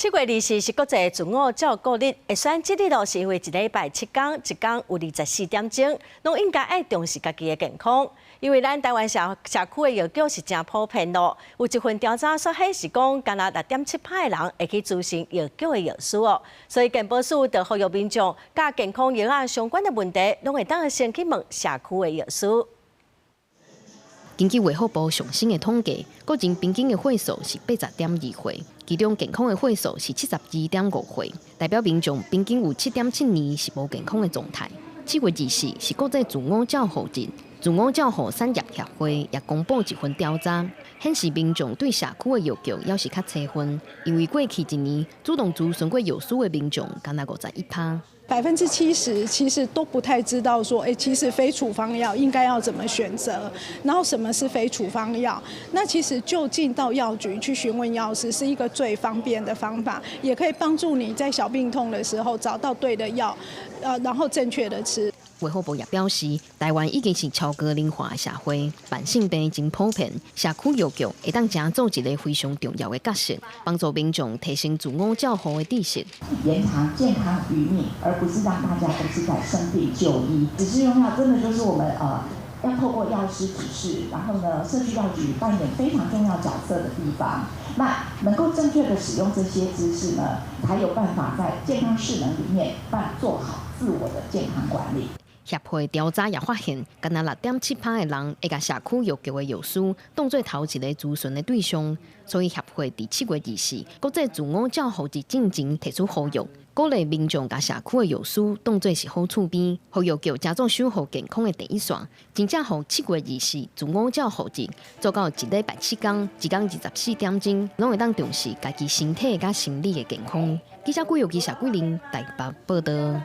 7月24是國際自我照顧日，會選這日是因為一禮拜7天，一天有24點鐘，攏應該愛重視家己的健康。因為咱台灣社區的藥局是真普遍咯，有一份調查說，迄是講，敢若6.7%的人會去諮詢藥局的藥師哦。所以健保署就呼籲民眾，甲健康藥啊相關的問題，攏會當先去問社區的藥師。根據衛福部上新的統計，國人平均的歲數是80.2歲，其中健康的歲數是72.5歲，代表民眾平均有7.7年是無健康的狀態。7月24是國際自我照護日，自我照護產業協會也公布一份調查，顯示民眾對社區的藥局也是較切分，因為過去一年主動諮詢過藥師的民眾，敢若51%。70%其實都不太知道說，其實非處方藥應該要怎麼選擇，然後什麼是非處方藥？那其實就近到藥局去詢問藥師是一個最方便的方法，也可以幫助你在小病痛的時候找到對的藥，然後正確的吃。衛福部也表示，台灣已經是超高齡化的社會，慢性病真普遍，社區藥局會當真做一個非常重要的角色，幫助民眾提升自我照護的知識，延長健康餘命，而不是讓大家都是在生病就醫。只是用藥真的就是我們要透過藥師指示，然後呢，社區藥局扮演非常重要角色的地方。那能夠正確的使用這些知識呢，才有辦法在健康勢能裡面做好自我的健康管理。協會調查也發現，敢若6.7%的人會把社區藥局的藥師當作頭一個諮詢的對象，所以協會在7月24國際自我照護日進前提出呼籲，鼓勵民眾把社區的藥師當作是好厝邊，讓藥局加做守護健康的第一線，真正讓7月24自我照護日做到一禮拜7天，一天24點鐘，攏會當重視家己身體甲心理的健康。記者歸由記者桂玲台北報道。